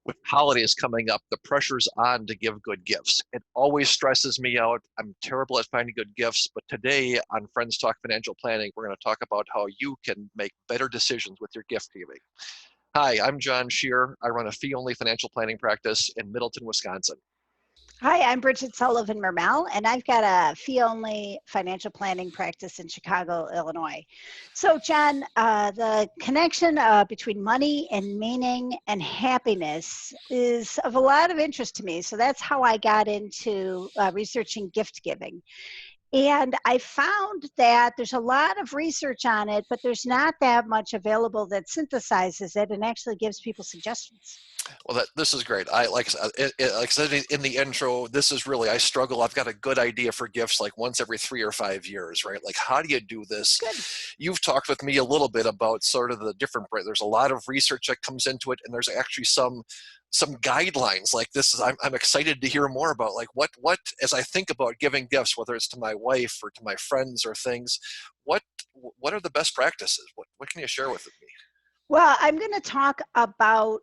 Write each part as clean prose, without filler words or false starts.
with holidays coming up, the pressure's on to give good gifts. It always stresses me out. I'm terrible at finding good gifts, but today on Friends Talk Financial Planning, we're going to talk about how you can make better decisions with your gift giving. Hi, I'm John Scherer. I run a fee-only financial planning practice in Middleton, Wisconsin. Hi, I'm Bridget Sullivan Mermel, and I've got a fee-only financial planning practice in Chicago, Illinois. So, John, the connection between money and meaning and happiness is of a lot of interest to me. So that's how I got into researching gift giving. And I found that there's a lot of research on it, but there's not that much available that synthesizes it and actually gives people suggestions. Well, this is great. Like I said in the intro, this is really, I struggle. I've got a good idea for gifts like once every 3 or 5 years, right? Like, how do you do this? Good. You've talked with me a little bit about sort of the different, there's a lot of research that comes into it, and there's actually some guidelines like this. I'm excited to hear more about like what as I think about giving gifts, whether it's to my wife or to my friends or things, what are the best practices? What can you share with me? Well, I'm going to talk about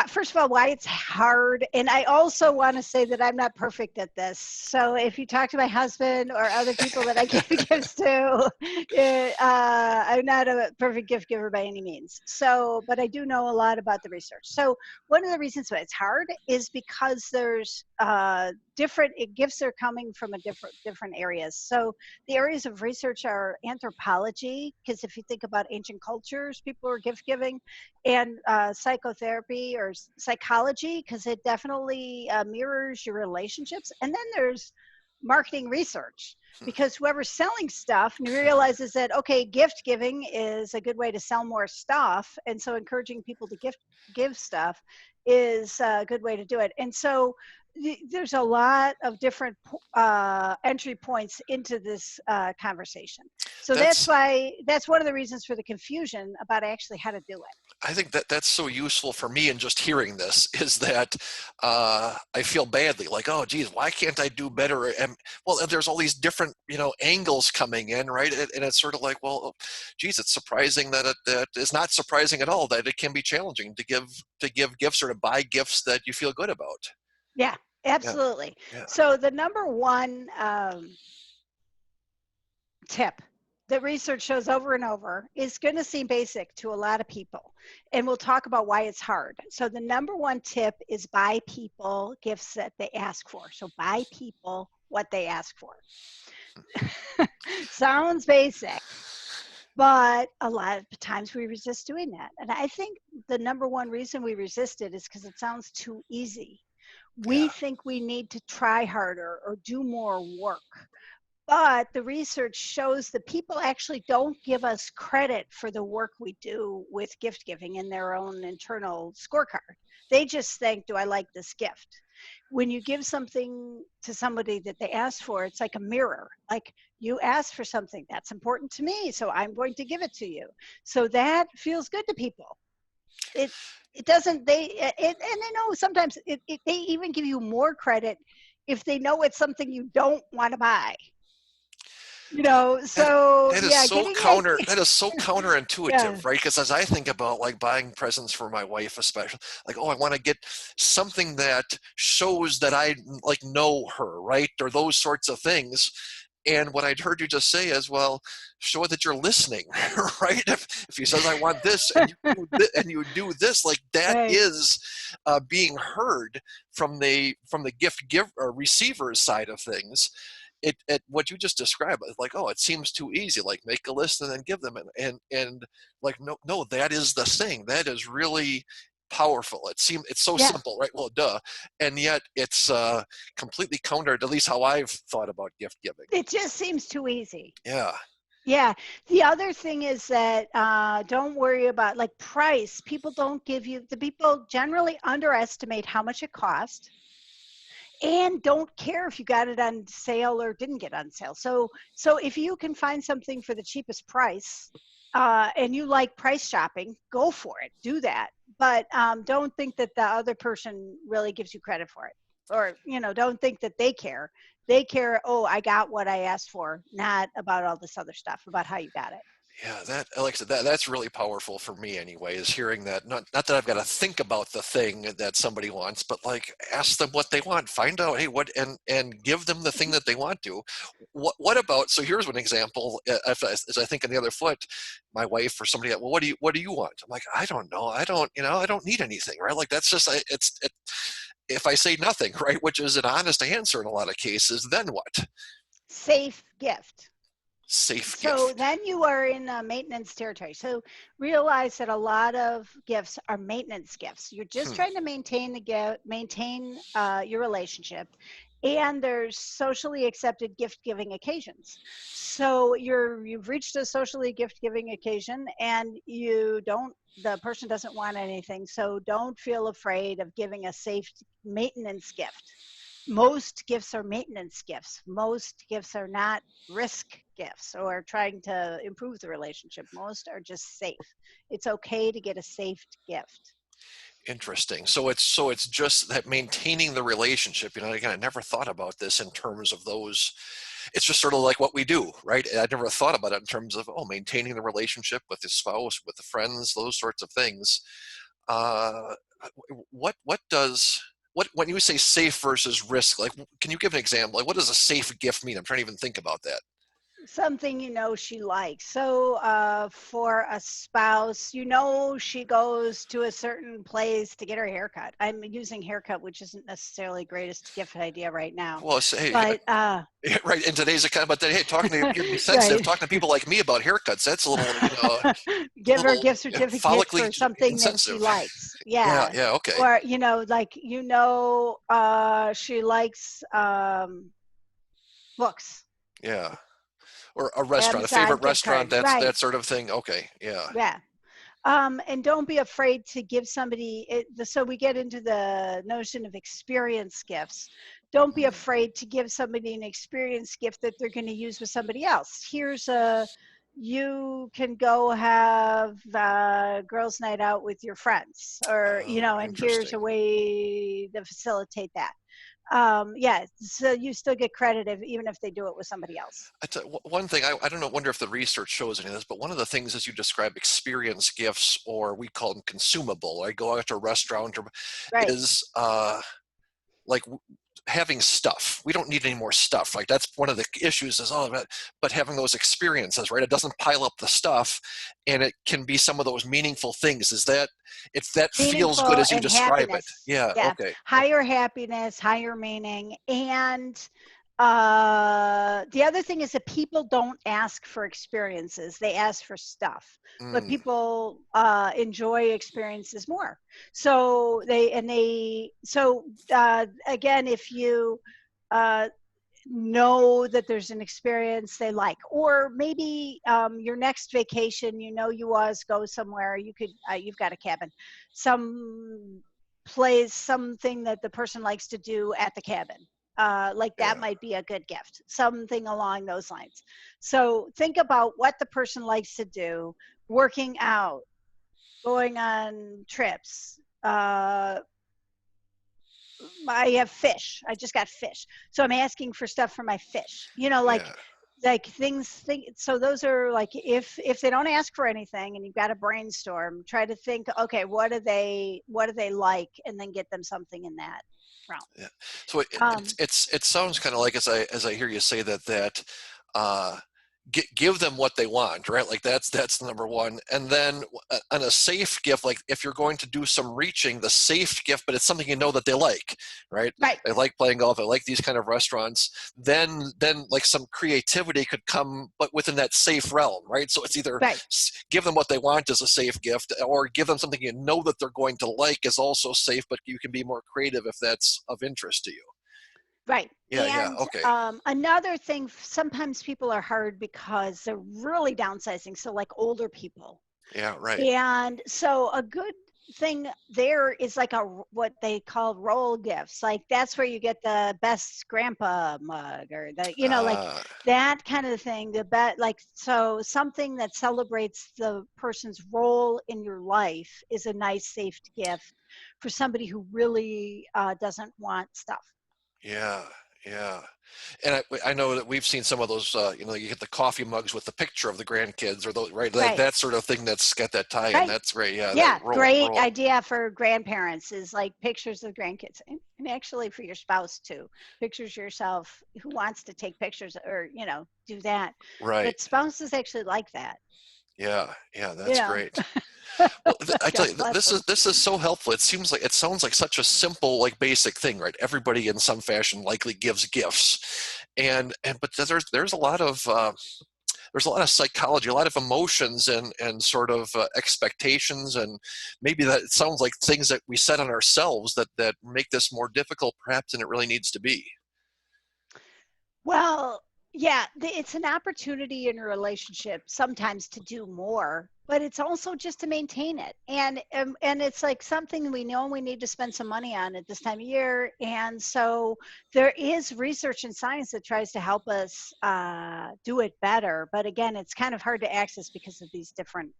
first of all, why it's hard. And I also want to say that I'm not perfect at this. So if you talk to my husband or other people that I give gifts to, I'm not a perfect gift giver by any means. So, but I do know a lot about the research. So one of the reasons why it's hard is because there's different gifts are coming from different areas. So the areas of research are anthropology, because if you think about ancient cultures, people were gift giving, and psychotherapy or psychology, because it definitely mirrors your relationships. And then there's marketing research, because whoever's selling stuff realizes that, okay, gift giving is a good way to sell more stuff. And so encouraging people to give stuff is a good way to do it. And so there's a lot of different entry points into this conversation. So that's one of the reasons for the confusion about actually how to do it. I think that's so useful for me in just hearing this, is that I feel badly, like, oh, geez, why can't I do better? And well, there's all these different, angles coming in, right? And it's sort of like, well, geez, it's surprising that it's not surprising at all that it can be challenging to give gifts or to buy gifts that you feel good about. Yeah, absolutely. Yeah. So the number one tip that research shows over and over is going to seem basic to a lot of people. And we'll talk about why it's hard. So the number one tip is buy people gifts that they ask for. So buy people what they ask for. Sounds basic, but a lot of times we resist doing that. And I think the number one reason we resist it is because it sounds too easy. We think we need to try harder or do more work. But the research shows that people actually don't give us credit for the work we do with gift giving in their own internal scorecard. They just think, do I like this gift? When you give something to somebody that they asked for, it's like a mirror. Like, you asked for something that's important to me, so I'm going to give it to you. So that feels good to people. It doesn't, and they know sometimes they even give you more credit if they know it's something you don't want to buy. So that is so counterintuitive, right? Because as I think about like buying presents for my wife, especially, like, oh, I want to get something that shows that I like know her, right? Or those sorts of things. And what I'd heard you just say is, well, show that you're listening, right? If he says, I want this, and you do this, like that right. is being heard from the gift receiver's side of things. What you just described, like, oh, it seems too easy, like make a list and then give them, and like, no, that is the thing. That is really powerful. It's so simple, right? Well, duh. And yet it's completely counter to at least how I've thought about gift giving. It just seems too easy. Yeah. The other thing is that don't worry about like price. People generally underestimate how much it costs, and don't care if you got it on sale or didn't get on sale. So if you can find something for the cheapest price, and you like price shopping, go for it. Do that. But don't think that the other person really gives you credit for it. Or, don't think that they care. They care, oh, I got what I asked for, not about all this other stuff, about how you got it. Yeah, that, like I said, that's really powerful for me anyway, is hearing that. Not that I've got to think about the thing that somebody wants, but like ask them what they want, find out, hey, what, and give them the thing that they want to. What about, so here's one example, as I think on the other foot, my wife or somebody, well, what do you want? I'm like, I don't know. I don't need anything, right? Like that's just, if I say nothing, right, which is an honest answer in a lot of cases, then what? Safe gift. Safe So gift. then you are in maintenance territory. So realize that a lot of gifts are maintenance gifts. You're just Hmm, trying to maintain the gift, maintain your relationship, and there's socially accepted gift giving occasions. So you've reached a socially gift giving occasion, and you don't. The person doesn't want anything, so don't feel afraid of giving a safe maintenance gift. Most gifts are maintenance gifts. Most gifts are not risk gifts or trying to improve the relationship. Most are just safe. It's okay to get a safe gift. interesting. So it's just that maintaining the relationship. Again, I never thought about this in terms of those. It's just sort of like what we do, right? I never thought about it in terms of, oh, maintaining the relationship with the spouse, with the friends, those sorts of things. Uh, what does, what, when you say safe versus risk, like, can you give an example? Like, what does a safe gift mean? I'm trying to even think about that. Something you know she likes. So for a spouse, you know she goes to a certain place to get her haircut. I'm using haircut, which isn't necessarily the greatest gift idea right now, Well, say, but right, in today's economy, but then, hey, be sensitive, right. talking to people like me about haircuts, that's a little, a Give her a little gift certificate follically for something that she insensitive. likes. Yeah, Yeah. yeah, okay. Or, like, she likes books, Yeah. Or a restaurant, a Amazon favorite gift restaurant, card. that's Right. that sort of thing. Okay, yeah. Yeah. And don't be afraid to give somebody so we get into the notion of experience gifts. Don't be Hmm, afraid to give somebody an experience gift that they're going to use with somebody else. You can go have girls night out with your friends, or and here's interesting. a way to facilitate that. Yeah, so you still get credit even if they do it with somebody else. One thing, I don't know, wonder if the research shows any of this, but one of the things as you describe experience gifts, or we call them consumable, I go out to a restaurant, Right. is like having stuff. We don't need any more stuff. Like that's one of the issues is all about, but having those experiences, right? It doesn't pile up the stuff, and it can be some of those meaningful things. Is that, if that feels good Meaningful as you and describe it? happiness. Yeah. Yeah. Okay. Okay. Higher happiness, higher meaning. And the other thing is that people don't ask for experiences, they ask for stuff. But Mm, people enjoy experiences more. Again, if you uh, know that there's an experience they like, or maybe your next vacation, you always go somewhere, you've got a cabin, some place, something that the person likes to do at the cabin, like that yeah. might be a good gift, something along those lines. So think about what the person likes to do: working out, going on trips, I have fish. I just got fish. So I'm asking for stuff for my fish. Yeah. Like so those are like, if they don't ask for anything and you've got to brainstorm, try to think, okay, what do they like, and then get them something in that realm. Yeah. So Um, it sounds kind of like, as I hear you say that, uh, give them what they want, right? Like that's number one. And then on a safe gift, like if you're going to do some reaching, the safe gift, but it's something they like, right? right. They like playing golf. I like these kind of restaurants. Then like some creativity could come, but within that safe realm, right? So it's either Right. give them what they want as a safe gift, or give them something that they're going to like is also safe, but you can be more creative if that's of interest to you. Right. Yeah, yeah, And okay. another thing, sometimes people are hard because they're really downsizing. So, like older people. Yeah, right. And so a good thing there is like what they call roll gifts. Like that's where you get the best grandpa mug, or like Uh, that kind of thing. So something that celebrates the person's role in your life is a nice safe gift for somebody who really doesn't want stuff. yeah, Yeah. And I know that we've seen some of those, you get the coffee mugs with the picture of the grandkids or those, right? That, Right. that sort of thing that's got that tie in. Right. That's great. Yeah. That Yeah, great idea for grandparents is like pictures of grandkids, and actually for your spouse too. Pictures yourself who wants to take pictures or do that. right. But spouses actually like that. Yeah. Yeah. You That's know, great. Well, I tell God you, bless them. this is so helpful. It sounds like such a simple, like basic thing, right? Everybody in some fashion likely gives gifts, but there's a lot of there's a lot of psychology, a lot of emotions, and sort of expectations, and maybe that it sounds like things that we set on ourselves that make this more difficult, perhaps, than it really needs to be. Well, yeah, it's an opportunity in a relationship sometimes to do more, but it's also just to maintain it. And it's like something we know we need to spend some money on at this time of year. And so there is research and science that tries to help us do it better. But again, it's kind of hard to access because of these different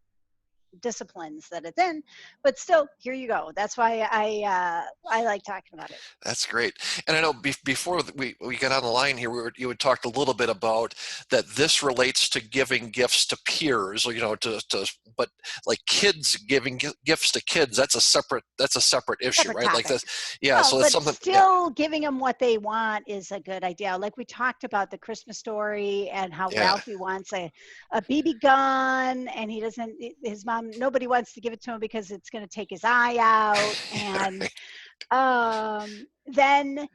disciplines that it's in. But still, here you go. That's why I like talking about it. That's great. And I know before we got on the line here, you had talked a little bit about that this relates to giving gifts to peers, but like kids giving gifts to kids, that's a separate issue, Separate right? Like topic. this, yeah. Well, So it's but something, yeah, still giving them what they want is a good idea. Like we talked about the Christmas story and how yeah, Ralphie wants a BB gun and he doesn't, his mom, nobody wants to give it to him because it's going to take his eye out. And then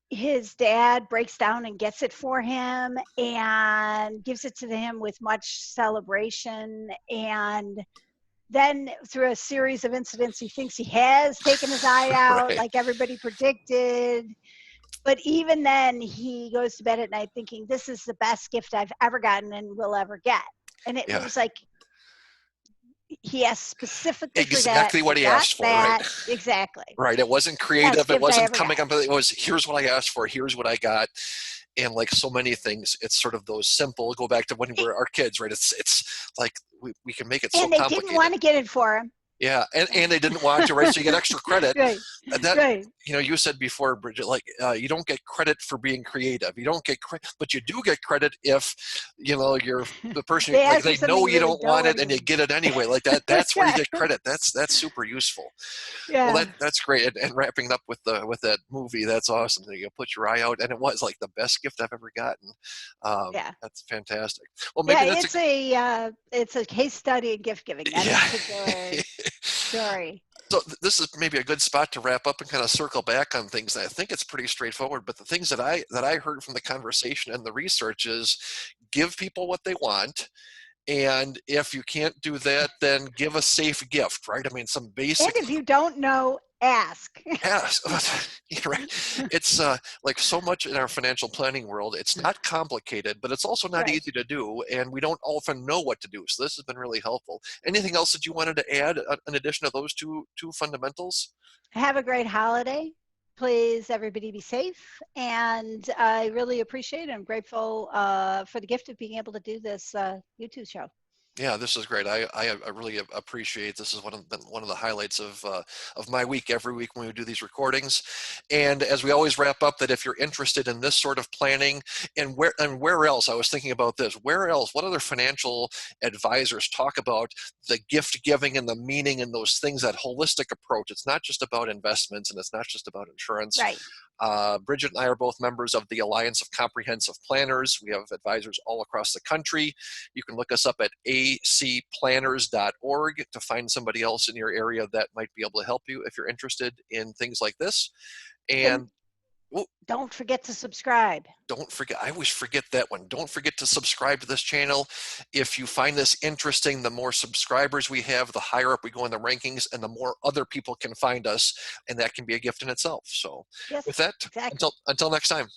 his dad breaks down and gets it for him and gives it to him with much celebration. And then through a series of incidents, he thinks he has taken his eye out, right, like everybody predicted. But even then, he goes to bed at night thinking, this is the best gift I've ever gotten and will ever get. And it yeah, was like he asked specifically for that. exactly I what he got asked for, right? that. Exactly. Right. It wasn't Best creative. It gift I wasn't ever coming got. up. It was, here's what I asked for. Here's what I got. And like so many things, it's sort of those simple, go back to when we were our kids, right? It's like we can make it so And they didn't complicated. want to get it for him. Yeah. And they didn't want to, right? So you get extra credit. Right. That, Right. you said before, Bridget, like you don't get credit for being creative. You don't get credit, but you do get credit if, you're the person, They like asked for they something know you you really don't want don't want it to and give you them. get it anyway. Like that's where you Yeah. get credit. That's super useful. Well, Yeah. that's great. And wrapping up with that movie, that's awesome. You put your eye out, and it was like the best gift I've ever gotten. Yeah. That's fantastic. Well, Yeah, maybe that's it's a case study in gift giving, that yeah. particular story. So this is maybe a good spot to wrap up and kind of circle back on things. And I think it's pretty straightforward. But the things that I heard from the conversation and the research is give people what they want. And if you can't do that, then give a safe gift, right? I mean, some And basic. if you don't know, ask. Yes, you're right. It's like so much in our financial planning world. It's not complicated, but it's also not Right. easy to do, and we don't often know what to do. So this has been really helpful. Anything else that you wanted to add in addition to those two fundamentals? Have a great holiday. Please, everybody be safe. And I really appreciate it. I'm grateful for the gift of being able to do this YouTube show. Yeah, this is great. I really appreciate this. Is one of the highlights of my week every week when we do these recordings. And as we always wrap up, that if you're interested in this sort of planning and where else, I was thinking about this. Where else? What other financial advisors talk about the gift giving and the meaning and those things? That holistic approach. It's not just about investments and it's not just about insurance. Right. Bridget and I are both members of the Alliance of Comprehensive Planners. We have advisors all across the country. You can look us up at acplanners.org to find somebody else in your area that might be able to help you if you're interested in things like this. And And oh, don't forget to subscribe. don't forget, I always forget that one. Don't forget to subscribe to this channel. If you find this interesting, the more subscribers we have, the higher up we go in the rankings and the more other people can find us. And that can be a gift in itself. So with Yes, that, exactly. until next time.